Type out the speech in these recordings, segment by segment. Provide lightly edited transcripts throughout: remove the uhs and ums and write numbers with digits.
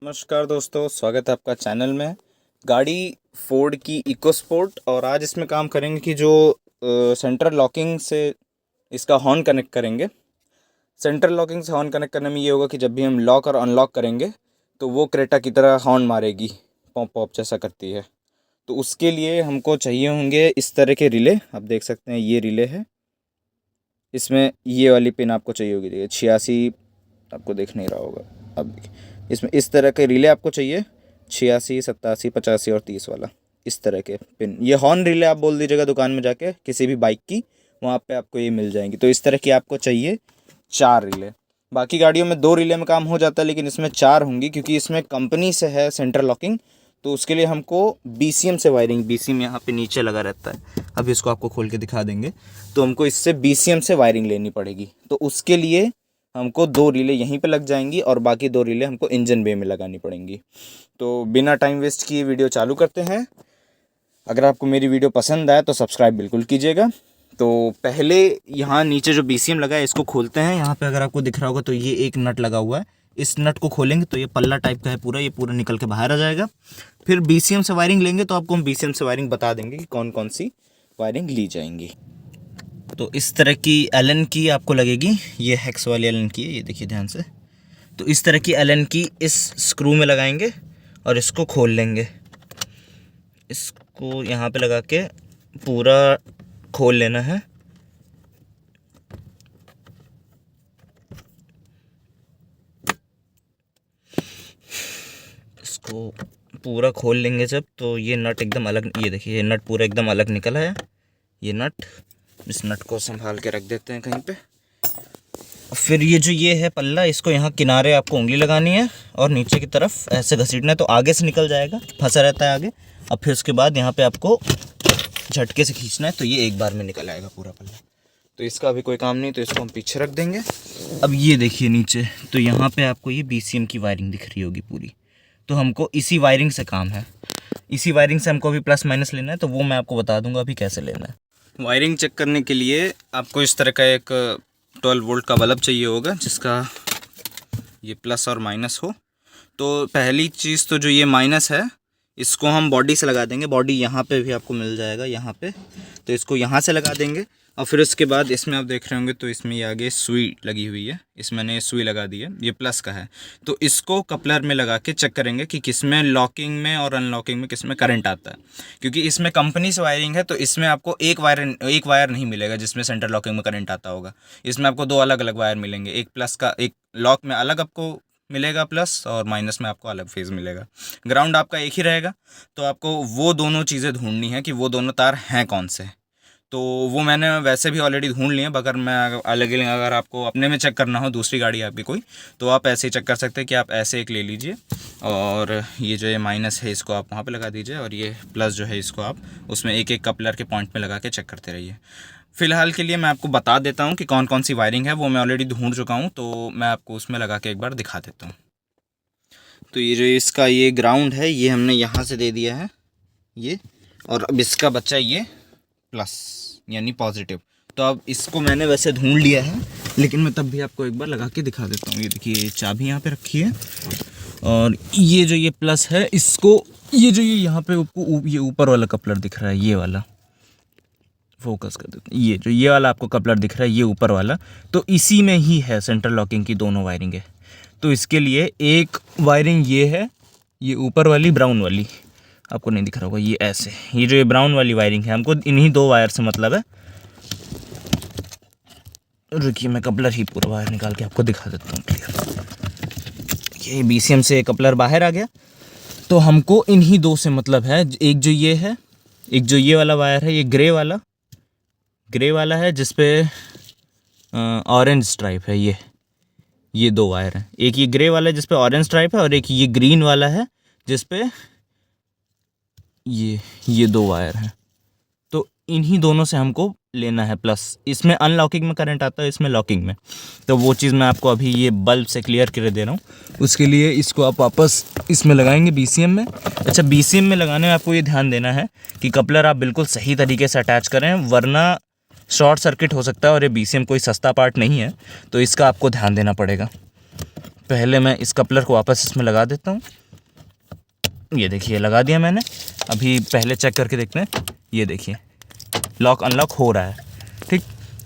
नमस्कार दोस्तों, स्वागत है आपका चैनल में। गाड़ी फोर्ड की इको स्पोर्ट, और आज इसमें काम करेंगे कि जो सेंट्रल लॉकिंग से इसका हॉर्न कनेक्ट करेंगे। सेंट्रल लॉकिंग से हॉर्न कनेक्ट करने में ये होगा कि जब भी हम लॉक और अनलॉक करेंगे तो वो क्रेटा की तरह हॉर्न मारेगी, पॉप पॉप जैसा करती है। तो उसके लिए हमको चाहिए होंगे इस तरह के रिले। आप देख सकते हैं ये रिले है, इसमें ये वाली पिन आपको चाहिए होगी। देखिए 86, आपको दिख नहीं रहा होगा। अब देखिए इसमें इस तरह के रिले आपको चाहिए, 86, 87, 85 और 30 वाला, इस तरह के पिन। ये हॉर्न रिले आप बोल दीजिएगा दुकान में जाके किसी भी बाइक की, वहाँ पे आपको ये मिल जाएंगी। तो इस तरह की आपको चाहिए 4 रिले। बाकी गाड़ियों में 2 रिले में काम हो जाता है, लेकिन इसमें 4 होंगी क्योंकि इसमें कंपनी से है सेंट्रल लॉकिंग। तो उसके लिए हमको BCM से वायरिंग, BCM यहाँ पे नीचे लगा रहता है, अभी इसको आपको खोल के दिखा देंगे। तो हमको इससे BCM से वायरिंग लेनी पड़ेगी। तो उसके लिए हमको 2 रिले यहीं पे लग जाएंगी और बाकी 2 रिले हमको इंजन बे में लगानी पड़ेंगी। तो बिना टाइम वेस्ट किए वीडियो चालू करते हैं। अगर आपको मेरी वीडियो पसंद आए तो सब्सक्राइब बिल्कुल कीजिएगा। तो पहले यहाँ नीचे जो BCM लगा है इसको खोलते हैं। यहाँ पे अगर आपको दिख रहा होगा तो ये एक नट लगा हुआ है। इस नट को खोलेंगे तो ये पल्ला टाइप का है पूरा, ये पूरा निकल के बाहर आ जाएगा। फिर BCM से वायरिंग लेंगे तो आपको हम BCM से वायरिंग बता देंगे कि कौन कौन सी वायरिंग ली जाएंगी। तो इस तरह की एलन की आपको लगेगी, ये हेक्स वाली एलन की है, ये देखिए ध्यान से। तो इस तरह की एलन की इस स्क्रू में लगाएंगे और इसको खोल लेंगे। इसको यहाँ पे लगा के पूरा खोल लेना है। इसको पूरा खोल लेंगे जब, तो ये नट एकदम अलग, ये देखिए ये नट पूरा एकदम अलग निकला है। ये नट, इस नट को संभाल के रख देते हैं कहीं पे। फिर ये जो ये है पल्ला, इसको यहाँ किनारे आपको उंगली लगानी है और नीचे की तरफ ऐसे घसीटना है तो आगे से निकल जाएगा, फंसा रहता है आगे। अब फिर उसके बाद यहाँ पे आपको झटके से खींचना है तो ये एक बार में निकल आएगा पूरा पल्ला। तो इसका अभी कोई काम नहीं, तो इसको हम पीछे रख देंगे। अब ये देखिए नीचे, तो यहाँ पे आपको ये BCM की वायरिंग दिख रही होगी पूरी। तो हमको इसी वायरिंग से काम है, इसी वायरिंग से हमको अभी प्लस माइनस लेना है। तो वो मैं आपको बता दूंगा अभी कैसे लेना है। वायरिंग चेक करने के लिए आपको इस तरह का एक 12 वोल्ट का बल्ब चाहिए होगा, जिसका ये प्लस और माइनस हो। तो पहली चीज़ तो जो ये माइनस है इसको हम बॉडी से लगा देंगे। बॉडी यहाँ पे भी आपको मिल जाएगा, यहाँ पे। तो इसको यहाँ से लगा देंगे और फिर उसके बाद इसमें आप देख रहे होंगे तो इसमें ये आगे सुई लगी हुई है, इसमें मैंने सुई लगा दी है, ये प्लस का है। तो इसको कपलर में लगा के चेक करेंगे कि किसमें लॉकिंग में और अनलॉकिंग में किसमें करंट आता है। क्योंकि इसमें कंपनी से वायरिंग है तो इसमें आपको एक वायर नहीं मिलेगा जिसमें सेंटर लॉकिंग में करंट आता होगा। इसमें आपको 2 अलग अलग वायर मिलेंगे, एक प्लस का, एक लॉक में अलग आपको मिलेगा प्लस, और माइनस में आपको अलग फेज़ मिलेगा। ग्राउंड आपका एक ही रहेगा। तो आपको वो दोनों चीज़ें ढूंढनी है कि वो दोनों तार हैं कौन से। तो वो मैंने वैसे भी ऑलरेडी ढूंढ लिए, अगर मैं अलग अलग, अगर आपको अपने में चेक करना हो दूसरी गाड़ी आपकी कोई, तो आप ऐसे ही चेक कर सकते हैं कि आप ऐसे एक ले लीजिए और ये जो ये माइनस है इसको आप वहाँ पे लगा दीजिए, और ये प्लस जो है इसको आप उसमें एक एक कपलर के पॉइंट में लगा के चेक करते रहिए। फ़िलहाल के लिए मैं आपको बता देता हूँ कि कौन कौन सी वायरिंग है, वो मैं ऑलरेडी ढूंढ चुका हूँ, तो मैं आपको उसमें लगा के एक बार दिखा देता हूँ। तो ये जो इसका ये ग्राउंड है ये हमने यहाँ से दे दिया है ये, और अब इसका बच्चा ये प्लस यानी पॉजिटिव। तो अब इसको मैंने वैसे ढूंढ लिया है, लेकिन मैं तब भी आपको एक बार लगा के दिखा देता हूँ। ये देखिए चाबी यहाँ पे रखी है, और ये जो ये प्लस है इसको, ये जो ये यहाँ पे ये ऊपर वाला कपलर दिख रहा है, ये वाला फोकस कर देते हैं, ये जो ये वाला आपको कपलर दिख रहा है ये ऊपर वाला, तो इसी में ही है सेंट्रल लॉकिंग की दोनों वायरिंग है। तो इसके लिए एक वायरिंग ये है, ये ऊपर वाली ब्राउन वाली, आपको नहीं दिख रहा होगा, ये ऐसे, ये जो ये ब्राउन वाली वायरिंग है, हमको इन्हीं 2 वायर से मतलब है। रुकिए मैं कपलर ही पूरा वायर निकाल के आपको दिखा देता हूँ क्लियर। ये BCM से कपलर बाहर आ गया, तो हमको इन्हीं 2 से मतलब है। एक जो ये है, एक जो ये वाला वायर है, ये ग्रे वाला है जिसपे ऑरेंज स्ट्राइप है, ये 2 वायर हैं। एक ये ग्रे वाला है जिसपे ऑरेंज स्ट्राइप है, और एक ये ग्रीन वाला है जिसपे ये 2 वायर हैं। तो इन्हीं दोनों से हमको लेना है प्लस। इसमें अनलॉकिंग में करंट आता है, इसमें लॉकिंग में। तो वो चीज़ मैं आपको अभी ये बल्ब से क्लियर कर दे रहा हूँ। उसके लिए इसको आप वापस इसमें लगाएंगे BCM में। अच्छा, BCM में लगाने में आपको ये ध्यान देना है कि कपलर आप बिल्कुल सही तरीके से अटैच करें, वरना शॉर्ट सर्किट हो सकता है, और ये BCM कोई सस्ता पार्ट नहीं है, तो इसका आपको ध्यान देना पड़ेगा। पहले मैं इस कपलर को वापस इसमें लगा देता हूँ। ये देखिए लगा दिया मैंने। अभी पहले चेक करके देखते हैं। ये देखिए लॉक अनलॉक हो रहा है, ठीक।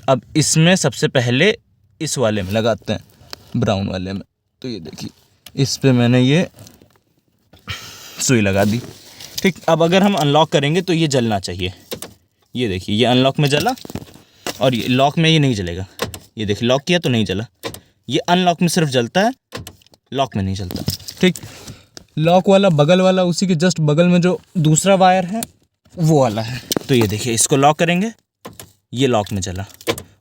अब इसमें सबसे पहले इस वाले में लगाते हैं, ब्राउन वाले में। तो ये देखिए इस पे मैंने ये सुई लगा दी, ठीक। अब अगर हम अनलॉक करेंगे तो ये जलना चाहिए। ये देखिए ये अनलॉक में जला, और ये लॉक में ये नहीं जलेगा। ये देखिए लॉक किया तो नहीं जला। ये अनलॉक में सिर्फ जलता है, लॉक में नहीं जलता, ठीक। लॉक वाला बगल वाला, उसी के जस्ट बगल में जो दूसरा वायर है वो वाला है। तो ये देखिए इसको लॉक करेंगे, ये लॉक में जला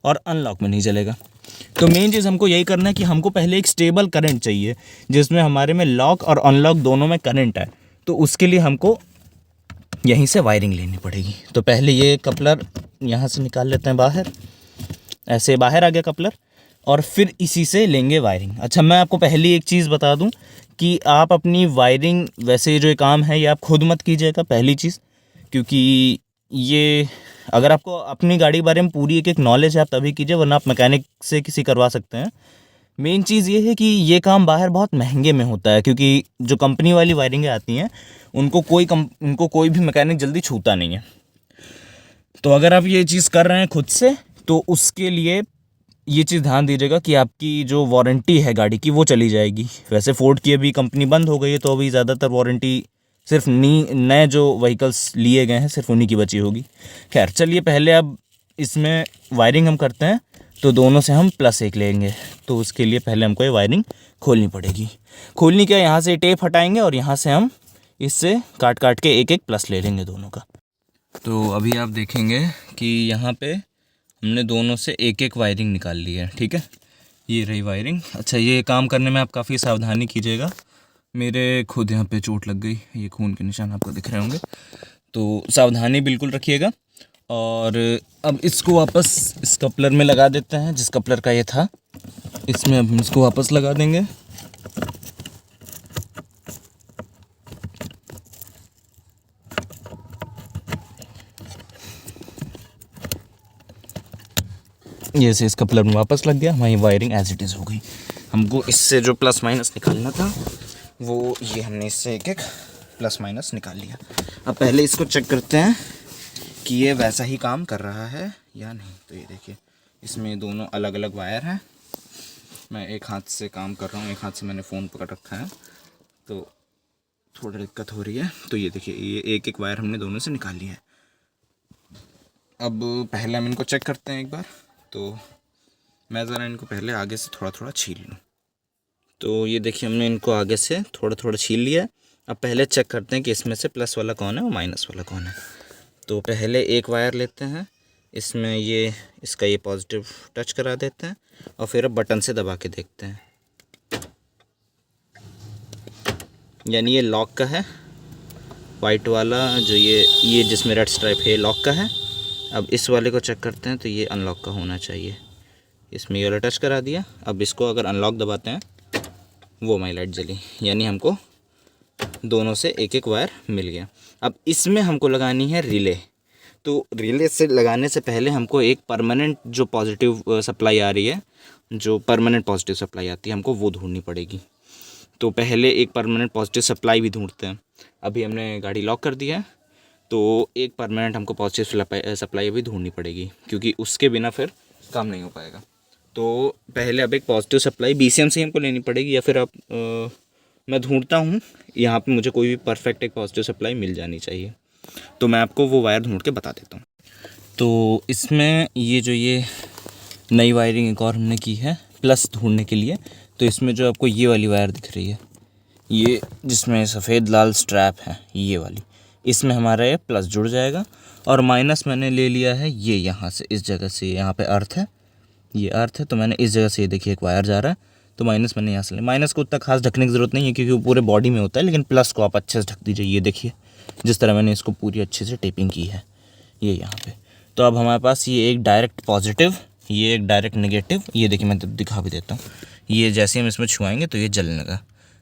और अनलॉक में नहीं जलेगा। तो मेन चीज़ हमको यही करना है कि हमको पहले एक स्टेबल करंट चाहिए जिसमें हमारे में लॉक और अनलॉक दोनों में करंट है। तो उसके लिए हमको यहीं से वायरिंग लेनी पड़ेगी। तो पहले ये कपलर यहाँ से निकाल लेते हैं बाहर, ऐसे बाहर आ गया कपलर, और फिर इसी से लेंगे वायरिंग। अच्छा, मैं आपको पहली एक चीज़ बता दूं कि आप अपनी वायरिंग, वैसे जो ये काम है ये आप खुद मत कीजिएगा पहली चीज़, क्योंकि ये अगर आपको अपनी गाड़ी के बारे में पूरी एक नॉलेज है आप तभी कीजिए, वरना आप मैकेनिक से किसी करवा सकते हैं। मेन चीज़ ये है कि ये काम बाहर बहुत महंगे में होता है, क्योंकि जो कंपनी वाली वायरिंगें आती हैं उनको कोई भी मैकेनिक जल्दी छूता नहीं है। तो अगर आप ये चीज़ कर रहे हैं खुद से, तो उसके लिए ये चीज़ ध्यान दीजिएगा कि आपकी जो वारंटी है गाड़ी की वो चली जाएगी। वैसे फोर्ड की अभी कंपनी बंद हो गई है, तो अभी ज़्यादातर वारंटी सिर्फ नए जो व्हीकल्स लिए गए हैं सिर्फ उन्हीं की बची होगी। खैर चलिए, पहले अब इसमें वायरिंग हम करते हैं। तो दोनों से हम +1 लेंगे, तो उसके लिए पहले हमको ये वायरिंग खोलनी पड़ेगी। खोलनी क्या, यहाँ से टेप हटाएंगे और यहाँ से हम इससे काट काट के एक एक प्लस ले लेंगे दोनों का। तो अभी आप देखेंगे कि यहाँ पे हमने दोनों से एक एक वायरिंग निकाल ली है, ठीक है। ये रही वायरिंग। अच्छा, ये काम करने में आप काफ़ी सावधानी कीजिएगा। मेरे खुद यहाँ पे चोट लग गई, ये खून के निशान आपको दिख रहे होंगे, तो सावधानी बिल्कुल रखिएगा। और अब इसको वापस इस कपलर में लगा देते हैं, जिस कपलर का ये था, इसमें अब हम इसको वापस लगा देंगे। ये से इस कपलर में वापस लग गया, हमारी वायरिंग एज इट इज़ हो गई। हमको इससे जो प्लस माइनस निकालना था वो ये हमने इससे एक एक प्लस माइनस निकाल लिया। अब पहले इसको चेक करते हैं कि ये वैसा ही काम कर रहा है या नहीं। तो ये देखिए इसमें दोनों अलग अलग वायर हैं। मैं एक हाथ से काम कर रहा हूँ, एक हाथ से मैंने फ़ोन पकड़ रखा है, तो थोड़ी दिक्कत हो रही है। तो ये देखिए ये एक एक वायर हमने दोनों से निकाल लिया है। अब पहले हम इनको चेक करते हैं एक बार। तो मैं ज़रा इनको पहले आगे से थोड़ा थोड़ा छील लूँ। तो ये देखिए हमने इनको आगे से थोड़ा थोड़ा छील लिया है। अब पहले चेक करते हैं कि इसमें से प्लस वाला कौन है और माइनस वाला कौन है। तो पहले एक वायर लेते हैं, इसमें ये इसका ये पॉजिटिव टच करा देते हैं और फिर अब बटन से दबा के देखते हैं। यानी ये लॉक का है, वाइट वाला जो ये जिसमें रेड स्ट्राइप है लॉक का है। अब इस वाले को चेक करते हैं, तो ये अनलॉक का होना चाहिए। इसमें ये वाला टच करा दिया। अब इसको अगर अनलॉक दबाते हैं वो हमारी लाइट जली, यानी हमको दोनों से एक एक वायर मिल गया। अब इसमें हमको लगानी है रिले। तो रिले से लगाने से पहले हमको एक परमानेंट जो पॉजिटिव सप्लाई आ रही है, जो परमानेंट पॉजिटिव सप्लाई आती है, हमको वो ढूंढनी पड़ेगी। तो पहले एक परमानेंट पॉजिटिव सप्लाई भी ढूंढते हैं। अभी हमने गाड़ी लॉक कर दिया है, तो एक परमानेंट हमको पॉजिटिव सप्लाई अभी ढूंढनी पड़ेगी, क्योंकि उसके बिना फिर काम नहीं हो पाएगा। तो पहले अब एक पॉजिटिव सप्लाई BCM से हमको लेनी पड़ेगी, या फिर आप मैं ढूंढता हूँ यहाँ पे, मुझे कोई भी परफेक्ट एक पॉजिटिव सप्लाई मिल जानी चाहिए। तो मैं आपको वो वायर ढूंढ के बता देता हूँ। तो इसमें ये नई वायरिंग एक और हमने की है प्लस ढूंढने के लिए। तो इसमें जो आपको ये वाली वायर दिख रही है, ये जिसमें सफ़ेद लाल स्ट्रैप है, ये वाली, इसमें हमारा ये प्लस जुड़ जाएगा। और माइनस मैंने ले लिया है ये यहाँ से, इस जगह से, यहाँ पे अर्थ है, ये अर्थ है, तो मैंने इस जगह से ये देखिए एक वायर जा रहा है, तो माइनस मैंने यहाँ से लिया। माइनस को उतना खास ढकने की ज़रूरत नहीं है क्योंकि वो पूरे बॉडी में होता है, लेकिन प्लस को आप अच्छे से ढक दीजिए। ये देखिए जिस तरह मैंने इसको पूरी अच्छे से टेपिंग की है ये यहाँ पे। तो अब हमारे पास ये एक डायरेक्ट पॉजिटिव, ये एक डायरेक्ट नेगेटिव, ये देखिए मैं दिखा भी देता हूँ। ये जैसे हम इसमें छुआएंगे तो ये जलने लगा।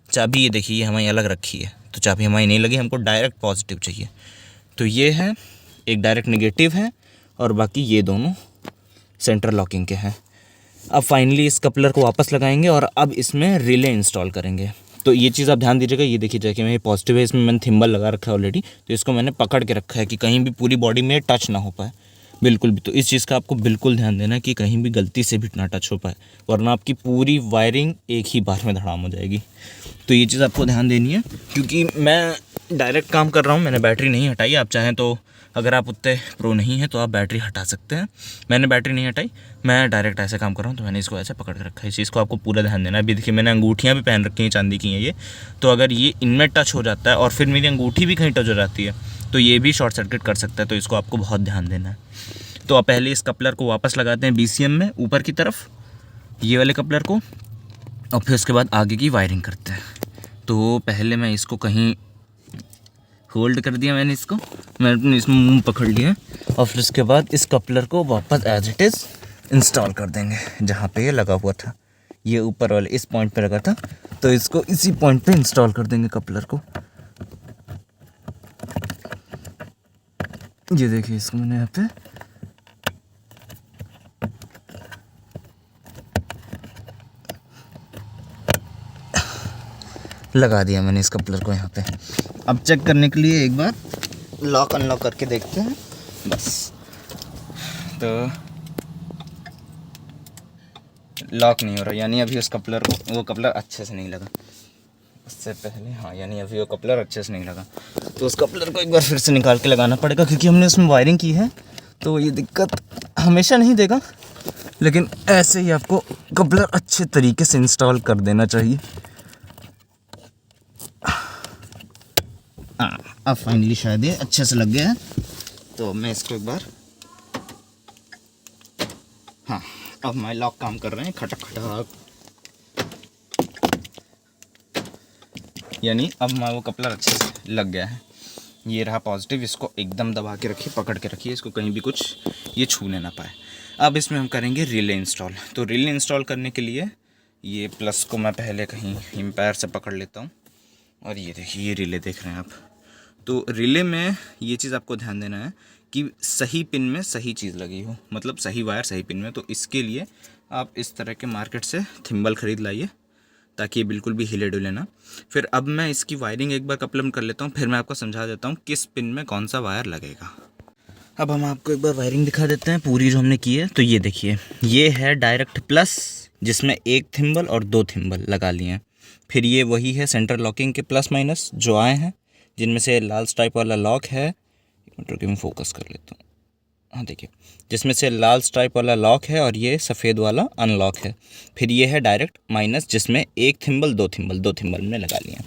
चाबी ये देखिए ये हमारी अलग रखी है, तो चाबी हमारी नहीं लगी, हमको डायरेक्ट पॉजिटिव चाहिए। तो ये है एक डायरेक्ट नेगेटिव है, और बाकी ये दोनों सेंटर लॉकिंग के हैं। अब फाइनली इस कपलर को वापस लगाएंगे और अब इसमें रिले इंस्टॉल करेंगे। तो ये चीज़ आप ध्यान दीजिएगा, ये देखिए जाके मैं पॉजिटिव है, इसमें मैंने थिम्बल लगा रखा है ऑलरेडी, तो इसको मैंने पकड़ के रखा है कि कहीं भी पूरी बॉडी में टच ना हो पाए बिल्कुल भी। तो इस चीज़ का आपको बिल्कुल ध्यान देना है कि कहीं भी गलती से भी ना टच हो पाए, वरना आपकी पूरी वायरिंग एक ही बार में धड़ाम हो जाएगी। तो ये चीज़ आपको ध्यान देनी है, क्योंकि मैं डायरेक्ट काम कर रहा हूँ, मैंने बैटरी नहीं हटाई। आप चाहें तो, अगर आप उतने प्रो नहीं हैं तो आप बैटरी हटा सकते हैं। मैंने बैटरी नहीं हटाई, मैं डायरेक्ट ऐसे काम कर रहा हूँ, तो मैंने इसको ऐसे पकड़ के रखा है। इस चीज़ को आपको पूरा ध्यान देना है। अभी देखिए मैंने अंगूठियाँ भी पहन रखी हैं, चांदी की हैं ये, तो अगर ये इनमें टच हो जाता है और फिर मेरी अंगूठी भी कहीं टच हो जाती है तो ये भी शॉर्ट सर्किट कर सकता है। तो इसको आपको बहुत ध्यान देना है। तो आप पहले इस कपलर को वापस लगाते हैं BCM में ऊपर की तरफ, ये वाले कपलर को, और फिर उसके बाद आगे की वायरिंग करते हैं। तो पहले मैं इसको कहीं होल्ड कर दिया, मैंने इसमें मुंह पकड़ लिया, और फिर उसके बाद इस कपलर को वापस एज इट इज़ इंस्टॉल कर देंगे जहाँ पे ये लगा हुआ था। ये ऊपर वाले इस पॉइंट पे लगा था, तो इसको इसी पॉइंट पे इंस्टॉल कर देंगे कपलर को। ये देखिए इसको मैंने यहाँ पे लगा दिया, मैंने इस कपलर को यहाँ पे। अब चेक करने के लिए एक बार लॉक अनलॉक करके देखते हैं बस। तो लॉक नहीं हो रहा, यानी अभी उस कपलर को, वो कपलर अच्छे से नहीं लगा उससे पहले, हाँ, यानी अभी वो कपलर अच्छे से नहीं लगा। तो उस कपलर को एक बार फिर से निकाल के लगाना पड़ेगा, क्योंकि हमने उसमें वायरिंग की है। तो ये दिक्कत हमेशा नहीं देगा, लेकिन ऐसे ही आपको कपलर अच्छे तरीके से इंस्टॉल कर देना चाहिए। अब फाइनली शायद ये अच्छे से लग गया है। तो मैं इसको एक बार, हाँ, अब हमारे लॉक काम कर रहे हैं खटक खटक, यानी अब हमारा वो कपलर अच्छे से लग गया है। ये रहा पॉजिटिव, इसको एकदम दबा के रखिए, पकड़ के रखिए, इसको कहीं भी कुछ ये छूने ना पाए। अब इसमें हम करेंगे रिले इंस्टॉल। तो रिले इंस्टॉल करने के लिए ये प्लस को मैं पहले कहीं एम्पायर से पकड़ लेता हूँ, और ये देखिए ये रिले देख रहे हैं आप। तो रिले में ये चीज़ आपको ध्यान देना है कि सही पिन में सही चीज़ लगी हो, मतलब सही वायर सही पिन में। तो इसके लिए आप इस तरह के मार्केट से थिम्बल ख़रीद लाइए, ताकि ये बिल्कुल भी हिले डुले ना। फिर अब मैं इसकी वायरिंग एक बार कपलम कर लेता हूँ, फिर मैं आपको समझा देता हूँ किस पिन में कौन सा वायर लगेगा। अब हम आपको एक बार वायरिंग दिखा देते हैं पूरी जो हमने की है। तो ये देखिए, ये है डायरेक्ट प्लस, जिसमें एक थिम्बल और 2 थिम्बल लगा लिए हैं। फिर ये वही है सेंटर लॉकिंग के प्लस माइनस जो आए हैं, जिनमें से लाल स्ट्राइप वाला लॉक है, एक मैं फोकस कर लेता हूँ, हाँ देखिए, जिसमें से लाल स्ट्राइप वाला लॉक है और ये सफ़ेद वाला अनलॉक है। फिर ये है डायरेक्ट माइनस, जिसमें एक थिम्बल दो थिम्बल में लगा लिए हैं।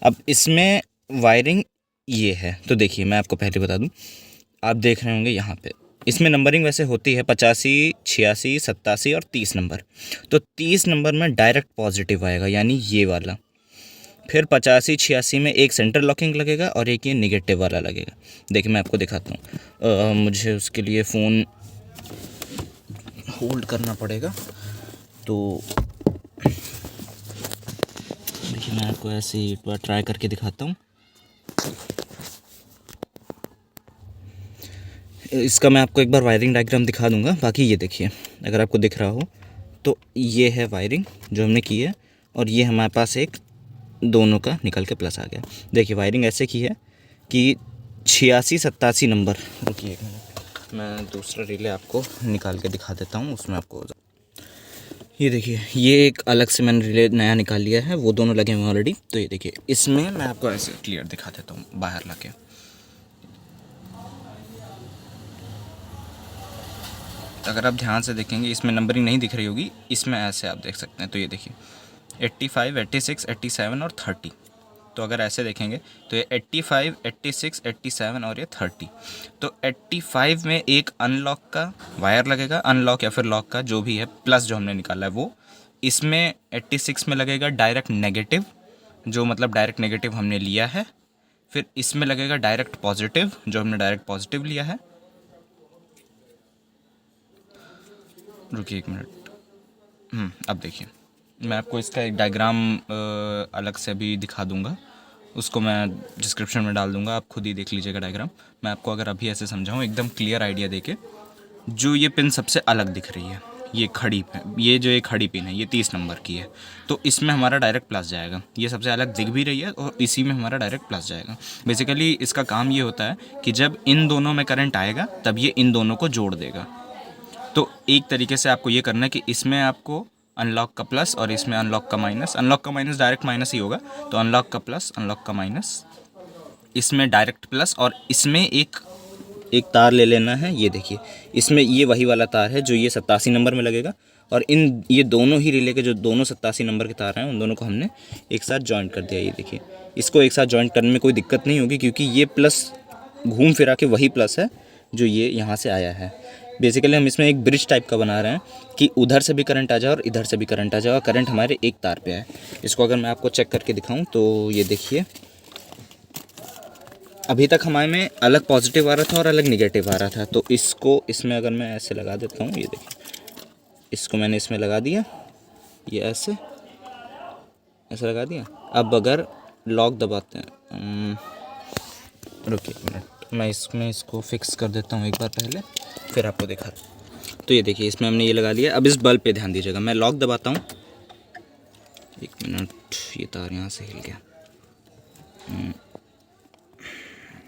अब इसमें वायरिंग ये है। तो देखिए मैं आपको पहले बता दूं, आप देख रहे होंगे यहाँ पे इसमें नंबरिंग वैसे होती है 85, 86, 87 और 30 नंबर। तो 30 नंबर में डायरेक्ट पॉजिटिव आएगा, यानी ये वाला। फिर 85, 86 में एक सेंटर लॉकिंग लगेगा और एक ये निगेटिव वाला लगेगा। देखिए मैं आपको दिखाता हूँ, मुझे उसके लिए फ़ोन होल्ड करना पड़ेगा। तो देखिए मैं आपको ऐसे एक बार ट्राई करके दिखाता हूँ। इसका मैं आपको एक बार वायरिंग डायग्राम दिखा दूंगा। बाकी ये देखिए, अगर आपको दिख रहा हो तो ये है वायरिंग जो हमने की है, और ये हमारे पास एक दोनों का निकल के प्लस आ गया। देखिए वायरिंग ऐसे की है कि 86, 87 नंबर, रुकिए एक मिनट, मैं दूसरा रिले आपको निकाल के दिखा देता हूँ, उसमें आपको ये देखिए, ये एक अलग से मैंने रिले नया निकाल लिया है, वो दोनों लगे हुए ऑलरेडी। तो ये देखिए, इसमें मैं आपको ऐसे क्लियर दिखा देता हूँ बाहर ला के। अगर आप ध्यान से देखेंगे, इसमें नंबरिंग नहीं दिख रही होगी, इसमें ऐसे आप देख सकते हैं। तो ये देखिए 85, 86, 87 और 30। तो अगर ऐसे देखेंगे तो ये 85, 86, 87 और ये 30। तो 85 में एक अनलॉक का वायर लगेगा, अनलॉक या फिर लॉक का जो भी है, प्लस जो हमने निकाला है वो। इसमें 86 में लगेगा डायरेक्ट नेगेटिव, जो मतलब डायरेक्ट नेगेटिव हमने लिया है। फिर इसमें लगेगा डायरेक्ट पॉजिटिव, जो हमने डायरेक्ट पॉजिटिव लिया है। रुकिए एक मिनट, अब देखिए, मैं आपको इसका एक डायग्राम अलग से भी दिखा दूंगा, उसको मैं डिस्क्रिप्शन में डाल दूंगा, आप खुद ही देख लीजिएगा डायग्राम। मैं आपको अगर अभी ऐसे समझाऊँ एकदम क्लियर आइडिया देके, जो ये पिन सबसे अलग दिख रही है, ये खड़ी, ये जो एक खड़ी पिन है ये 30 नंबर की है, तो इसमें हमारा डायरेक्ट प्लस जाएगा। ये सबसे अलग दिख भी रही है और इसी में हमारा डायरेक्ट प्लस जाएगा। बेसिकली इसका काम ये होता है कि जब इन दोनों में करंट आएगा तब ये इन दोनों को जोड़ देगा। तो एक तरीके से आपको ये करना है कि इसमें आपको अनलॉक का प्लस और इसमें अनलॉक का माइनस, अनलॉक का माइनस डायरेक्ट माइनस ही होगा, तो अनलॉक का प्लस अनलॉक का माइनस, इसमें डायरेक्ट प्लस, और इसमें एक तार ले लेना है। ये देखिए इसमें ये वही वाला तार है जो ये 87 नंबर में लगेगा, और इन ये दोनों ही रिले के जो दोनों 87 नंबर के तार हैं उन दोनों को हमने एक साथ जॉइंट कर दिया। ये देखिए इसको एक साथ जॉइंट करने में कोई दिक्कत नहीं होगी, क्योंकि ये प्लस घूम फिरा के वही प्लस है जो ये यहाँ से आया है। बेसिकली हम इसमें एक ब्रिज टाइप का बना रहे हैं कि उधर से भी करंट आ जाए और इधर से भी करंट आ जाए, और करंट हमारे एक तार पे है। इसको अगर मैं आपको चेक करके दिखाऊं तो ये देखिए अभी तक हमारे में अलग पॉजिटिव आ रहा था और अलग निगेटिव आ रहा था। तो इसको इसमें अगर मैं ऐसे लगा देता हूँ, ये देखिए इसको मैंने इसमें लगा दिया, ये ऐसे लगा दिया। अब अगर लॉक दबाते हैं, रुकिए एक मिनट, मैं इसमें इसको फिक्स कर देता हूँ एक बार पहले, फिर आपको दिखा। तो ये देखिए इसमें हमने ये लगा लिया। अब इस बल्ब पे ध्यान दीजिएगा, मैं लॉक दबाता हूँ, एक मिनट, ये तार यहाँ से हिल गया,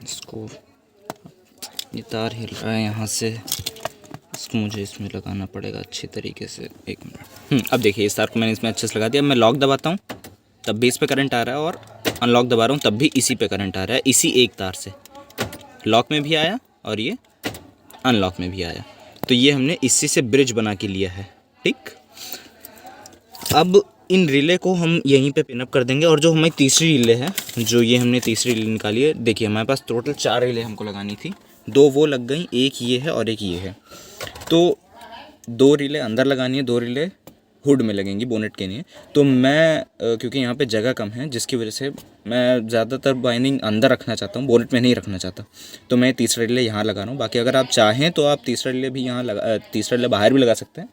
इसको, ये तार हिल रहा है यहाँ से, इसको मुझे इसमें लगाना पड़ेगा अच्छी तरीके से, एक मिनट। अब देखिए इस तार को मैंने इसमें अच्छे से लगा दिया। मैं लॉक दबाता हूँ तब भी इस पे करंट आ रहा है, और अनलॉक दबा रहा हूँ तब भी इसी पे करंट आ रहा है, इसी एक तार से। लॉक में भी आया और ये अनलॉक में भी आया, तो ये हमने इसी से ब्रिज बना के लिया है। ठीक, अब इन रिले को हम यहीं पे पिनअप कर देंगे, और जो हमारी तीसरी रिले है, जो ये हमने तीसरी रिले निकाली है, देखिए हमारे पास टोटल 4 रिले हमको लगानी थी, 2 वो लग गई, एक ये है और एक ये है। तो 2 रिले अंदर लगानी है, 2 रिले हुड में लगेंगी, बोनेट के नहीं। तो मैं क्योंकि यहाँ पे जगह कम है, जिसकी वजह से मैं ज़्यादातर वाइंडिंग अंदर रखना चाहता हूँ, बोनेट में नहीं रखना चाहता, तो मैं तीसरा रिले यहाँ लगा रहा हूँ। बाकी अगर आप चाहें तो आप तीसरा रिले भी यहाँ तीसरा रिले बाहर भी लगा सकते हैं।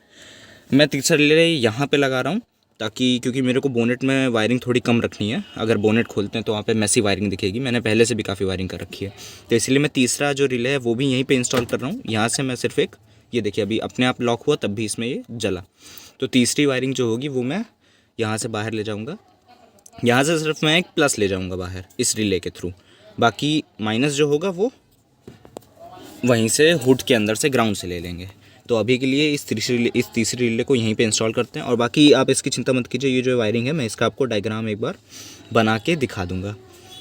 मैं तीसरा रिले यहाँ पे लगा रहा हूँ ताकि, क्योंकि मेरे को बोनेट में वायरिंग थोड़ी कम रखनी है। अगर बोनेट खोलते हैं तो वहाँ पे मैसी वायरिंग दिखेगी, मैंने पहले से भी काफ़ी वायरिंग कर रखी है, तो इसलिए मैं तीसरा जो रिले है वो भी यहीं पे इंस्टॉल कर रहा हूँ। यहाँ से मैं सिर्फ एक, ये देखिए अभी अपने आप लॉक हुआ तब भी इसमें ये जला, तो तीसरी वायरिंग जो होगी वो मैं यहाँ से बाहर ले जाऊँगा। यहाँ से सिर्फ मैं एक प्लस ले जाऊँगा बाहर इस रिले के थ्रू, बाकी माइनस जो होगा वो वहीं से हुड के अंदर से ग्राउंड से ले लेंगे। तो अभी के लिए इस तीसरी रिले को यहीं पे इंस्टॉल करते हैं, और बाकी आप इसकी चिंता मत कीजिए। ये जो वायरिंग है मैं इसका आपको डायग्राम एक बार बना के दिखा दूंगा,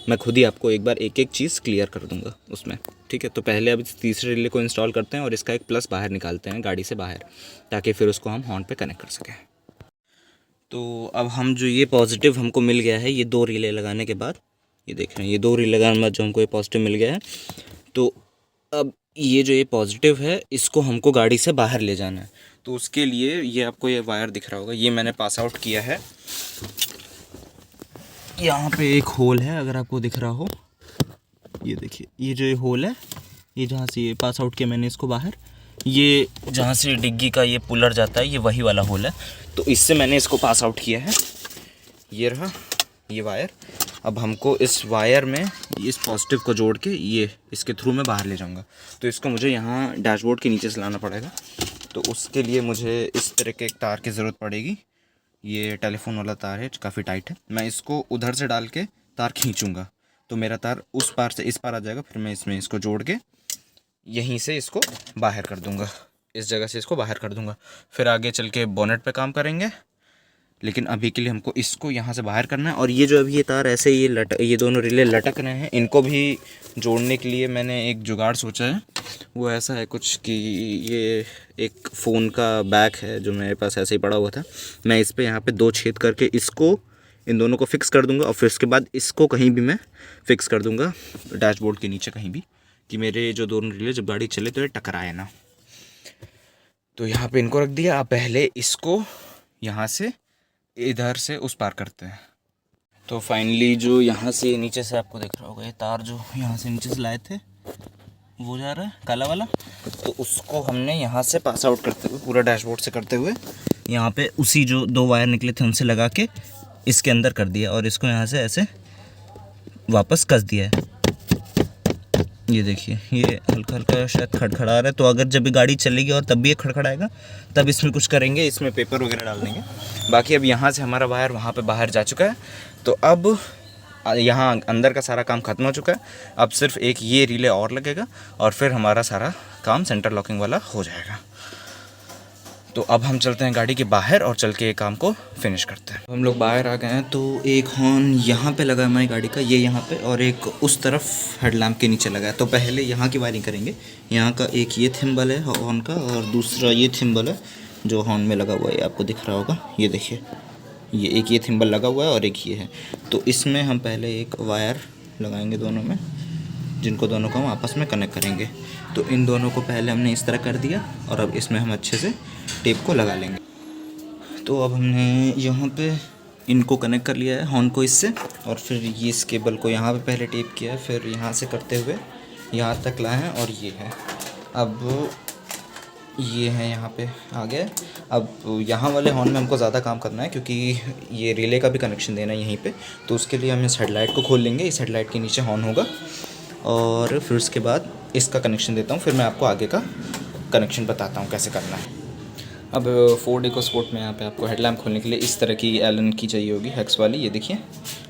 मैं खुद ही आपको एक बार एक एक चीज़ क्लियर कर दूंगा उसमें। ठीक है, तो पहले अब इस तीसरे रिले को इंस्टॉल करते हैं और इसका एक प्लस बाहर निकालते हैं गाड़ी से बाहर, ताकि फिर उसको हम हॉर्न पे कनेक्ट कर सकें। तो अब हम जो ये पॉजिटिव हमको मिल गया है, ये 2 रिले लगाने के बाद, ये देख रहे हैं ये 2 रिले लगाने के बाद जो हमको ये पॉजिटिव मिल गया है, तो अब ये जो ये पॉजिटिव है इसको हमको गाड़ी से बाहर ले जाना है। तो उसके लिए ये आपको ये वायर दिख रहा होगा, ये मैंने पास आउट किया है। यहाँ पे एक होल है, अगर आपको दिख रहा हो, ये देखिए ये जो ये होल है, ये जहाँ से ये पास आउट किया मैंने इसको बाहर, ये जहाँ से डिग्गी का ये पुलर जाता है ये वही वाला होल है, तो इससे मैंने इसको पास आउट किया है। ये रहा ये वायर। अब हमको इस वायर में इस पॉजिटिव को जोड़ के ये इसके थ्रू मैं बाहर ले जाऊंगा, तो इसको मुझे यहाँ डैशबोर्ड के नीचे से लाना पड़ेगा। तो उसके लिए मुझे इस तरह के एक तार की ज़रूरत पड़ेगी, ये टेलीफोन वाला तार है, काफ़ी टाइट है। मैं इसको उधर से डाल के तार खींचूँगा तो मेरा तार उस पार से इस पार आ जाएगा, फिर मैं इसमें इसको जोड़ के यहीं से इसको बाहर कर दूँगा, इस जगह से इसको बाहर कर दूँगा। फिर आगे चल के बोनेट पे काम करेंगे, लेकिन अभी के लिए हमको इसको यहाँ से बाहर करना है। और ये जो अभी ये तार ऐसे ये दोनों रिले लटक रहे हैं, इनको भी जोड़ने के लिए मैंने एक जुगाड़ सोचा है। वो ऐसा है कुछ कि ये एक फ़ोन का बैक है जो मेरे पास ऐसे ही पड़ा हुआ था, मैं इस पर यहाँ पे 2 छेद करके इसको इन दोनों को फिक्स कर दूँगा, और फिर उसके बाद इसको कहीं भी मैं फिक्स कर दूँगा डैशबोर्ड के नीचे कहीं भी, कि मेरे जो दोनों रिले जब गाड़ी चले तो ये टकराए ना। तो यहाँ पे इनको रख दिया। अब पहले इसको यहाँ से इधर से उस पार करते हैं। तो फाइनली जो यहाँ से नीचे से आपको दिख रहा होगा ये तार जो यहाँ से नीचे से लाए थे वो जा रहा है काला वाला, तो उसको हमने यहाँ से पास आउट करते हुए पूरा डैशबोर्ड से करते हुए यहाँ पे उसी जो 2 वायर निकले थे उनसे लगा के इसके अंदर कर दिया, और इसको यहाँ से ऐसे वापस कस दिया है। ये देखिए ये हल्का हल्का शायद खड़खड़ा रहा है, तो अगर जब भी गाड़ी चलेगी और तब भी ये खड़खड़ाएगा तब इसमें कुछ करेंगे, इसमें पेपर वगैरह डाल देंगे। बाकी अब यहाँ से हमारा वायर वहाँ पे बाहर जा चुका है, तो अब यहाँ अंदर का सारा काम ख़त्म हो चुका है। अब सिर्फ एक ये रिले और लगेगा और फिर हमारा सारा काम सेंटर लॉकिंग वाला हो जाएगा। तो अब हम चलते हैं गाड़ी के बाहर और चल के काम को फिनिश करते हैं। हम लोग बाहर आ गए हैं, तो एक हॉर्न यहाँ पे लगा है हमारी गाड़ी का, ये यहाँ पे, और एक उस तरफ हेडलैम्प के नीचे लगा है। तो पहले यहाँ की वायरिंग करेंगे। यहाँ का एक ये थिम्बल है हॉर्न का और दूसरा ये थिम्बल है जो हॉर्न में लगा हुआ है, आपको दिख रहा होगा, ये देखिए ये थिम्बल लगा हुआ है और एक ये है। तो इसमें हम पहले एक वायर लगाएंगे दोनों में, जिनको दोनों को हम आपस में कनेक्ट करेंगे। तो इन दोनों को पहले हमने इस तरह कर दिया और अब इसमें हम अच्छे से टेप को लगा लेंगे। तो अब हमने यहाँ पे इनको कनेक्ट कर लिया है हॉर्न को इससे, और फिर ये इस केबल को यहाँ पे पहले टेप किया है, फिर यहाँ से करते हुए यहाँ तक लाए हैं और ये है। अब ये है यहाँ पे आ गया। अब यहाँ वाले हॉर्न में हमको ज़्यादा काम करना है क्योंकि ये रिले का भी कनेक्शन देना है यहीं पे, तो उसके लिए हम इस हेडलाइट को खोल लेंगे। इस हेडलाइट के नीचे हॉर्न होगा और फिर उसके बाद इसका कनेक्शन देता हूँ, फिर मैं आपको आगे का कनेक्शन बताता हूँ कैसे करना है। अब फोर्ड इकोस्पोर्ट में यहाँ पे आपको हेडलैम्प खोलने के लिए इस तरह की एलन की चाहिए होगी, हेक्स वाली, ये देखिए।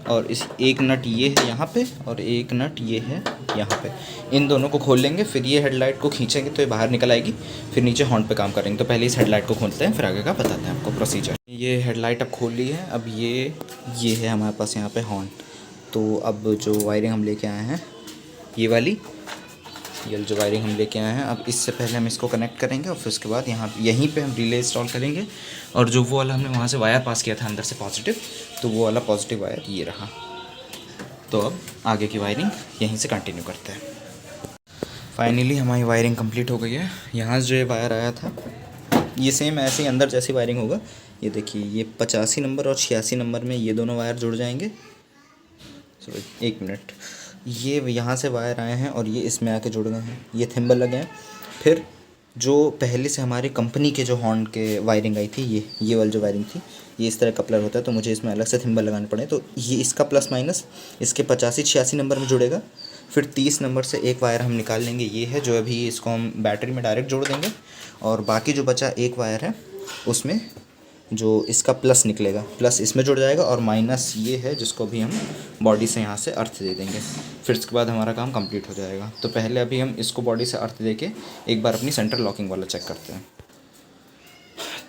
और इस एक नट ये है यहाँ पे और एक नट ये है यहाँ पे, इन दोनों को खोल लेंगे। फिर ये हेडलाइट को खींचेंगे तो ये बाहर निकल आएगी, फिर नीचे हॉर्न पे काम करेंगे। तो पहले इस हेडलाइट को खोलते हैं, फिर आगे का बताते हैं आपको प्रोसीजर। ये हेडलाइट अब खोल ली है। अब ये है हमारे पास यहाँ पे हॉर्न। तो अब जो वायरिंग हम लेके आए हैं ये वाली, ये जो वायरिंग हम लेके आए हैं, अब इससे पहले हम इसको कनेक्ट करेंगे और फिर उसके बाद यहीं पे हम रिले इंस्टॉल करेंगे। और जो वो वाला हमने वहाँ से वायर पास किया था अंदर से पॉजिटिव, तो वो वाला पॉजिटिव वायर ये रहा। तो अब आगे की वायरिंग यहीं से कंटिन्यू करते हैं। फाइनली हमारी वायरिंग कंप्लीट हो गई है। यहाँ से जो ये वायर आया था ये सेम ऐसे ही अंदर जैसी वायरिंग होगा। ये देखिए ये 85 नंबर और 86 नंबर में ये दोनों वायर जुड़ जाएंगे। सॉरी 1 मिनट, ये यहाँ से वायर आए हैं और ये इसमें आके जुड़ गए हैं, ये थिम्बल लगे हैं। फिर जो पहले से हमारी कंपनी के जो हॉर्न के वायरिंग आई थी, ये वाली जो वायरिंग थी, ये इस तरह कपलर होता है, तो मुझे इसमें अलग से थिम्बल लगाने पड़े। तो ये इसका प्लस माइनस इसके 85-86 नंबर में जुड़ेगा। फिर 30 नंबर से एक वायर हम निकाल लेंगे, ये है जो अभी इसको हम बैटरी में डायरेक्ट जोड़ देंगे। और बाकी जो बचा एक वायर है उसमें जो इसका प्लस निकलेगा, प्लस इसमें जुड़ जाएगा और माइनस ये है जिसको भी हम बॉडी से यहाँ से अर्थ दे देंगे। फिर इसके बाद हमारा काम कंप्लीट हो जाएगा। तो पहले अभी हम इसको बॉडी से अर्थ देके एक बार अपनी सेंटर लॉकिंग वाला चेक करते हैं।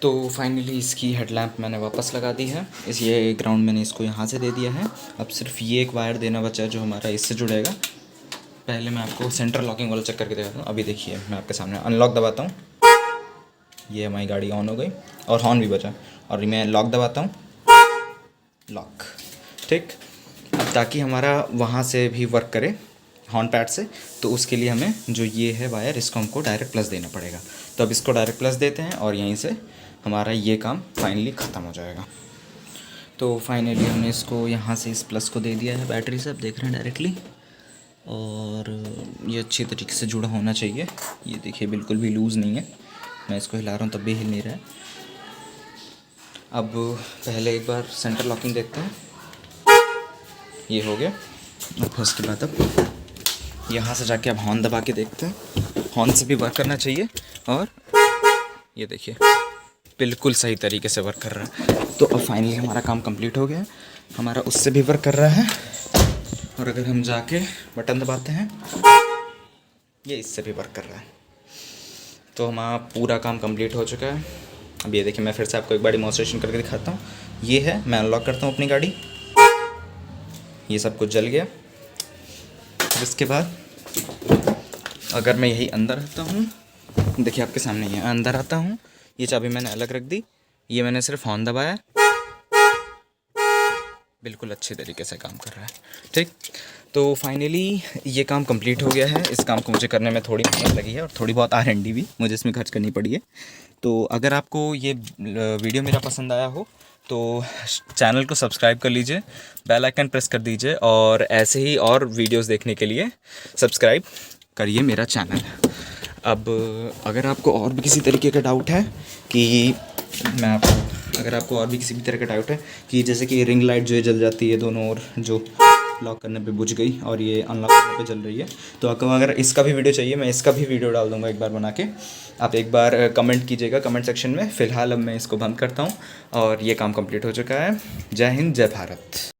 तो फाइनली इसकी हेडलैम्प मैंने वापस लगा दी है। ये ग्राउंड मैंने इसको यहाँ से दे दिया है। अब सिर्फ ये एक वायर देना बचा है जो हमारा इससे जुड़ेगा। पहले मैं आपको सेंटर लॉकिंग वाला चेक करके दिखाता हूँ। अभी देखिए मैं आपके सामने अनलॉक दबाता हूँ, ये हमारी गाड़ी ऑन हो गई और हॉर्न भी बचा। और मैं लॉक दबाता हूँ, लॉक, ठीक। अब ताकि हमारा वहाँ से भी वर्क करे हॉर्न पैड से, तो उसके लिए हमें जो ये है वायर, इसको हमको डायरेक्ट प्लस देना पड़ेगा। तो अब इसको डायरेक्ट प्लस देते हैं और यहीं से हमारा ये काम फाइनली ख़त्म हो जाएगा। तो फाइनली हमने इसको यहाँ से इस प्लस को दे दिया है बैटरी से, आप देख रहे हैं डायरेक्टली। और ये अच्छी तरीके से जुड़ा होना चाहिए। ये देखिए बिल्कुल भी लूज़ नहीं है, मैं इसको हिला रहा हूँ तब भी हिल नहीं रहा है। अब पहले एक बार सेंटर लॉकिंग देखते हैं, ये हो गया। और फिर उसके बाद अब यहाँ से जाके अब हॉर्न दबा के देखते हैं, हॉर्न से भी वर्क करना चाहिए। और ये देखिए बिल्कुल सही तरीके से वर्क कर रहा है। तो अब फाइनली हमारा काम कंप्लीट हो गया है, हमारा उससे भी वर्क कर रहा है। और अगर हम जाके बटन दबाते हैं, ये इससे भी वर्क कर रहा है। तो हमारा पूरा काम कंप्लीट हो चुका है। अब ये देखिए मैं फिर से आपको एक बार डेमोंस्ट्रेशन करके दिखाता हूँ। ये है, मैं अनलॉक करता हूँ अपनी गाड़ी, ये सब कुछ जल गया। फिर इसके बाद अगर मैं यही अंदर आता हूँ, देखिए आपके सामने ये अंदर आता हूँ, ये चाबी मैंने अलग रख दी, ये मैंने सिर्फ हॉर्न दबाया, बिल्कुल अच्छे तरीके से काम कर रहा है, ठीक। तो फाइनली ये काम कंप्लीट हो गया है। इस काम को मुझे करने में थोड़ी मेहनत लगी है और थोड़ी बहुत R&D भी मुझे इसमें खर्च करनी पड़ी है। तो अगर आपको ये वीडियो मेरा पसंद आया हो तो चैनल को सब्सक्राइब कर लीजिए, बेल आइकन प्रेस कर दीजिए और ऐसे ही और वीडियोस देखने के लिए सब्सक्राइब करिए मेरा चैनल। अब अगर आपको और भी किसी तरीके का डाउट है कि अगर आपको और भी किसी भी तरह का डाउट है कि जैसे कि रिंग लाइट जो है जल जाती है दोनों ओर, जो लॉक करने पे बुझ गई और ये अनलॉक करने पे जल रही है। तो आपको अगर इसका भी वीडियो चाहिए, मैं इसका भी वीडियो डाल दूँगा एक बार बना के, आप एक बार कमेंट कीजिएगा कमेंट सेक्शन में। फ़िलहाल अब मैं इसको बंद करता हूँ और ये काम कंप्लीट हो चुका है। जय हिंद, जय भारत।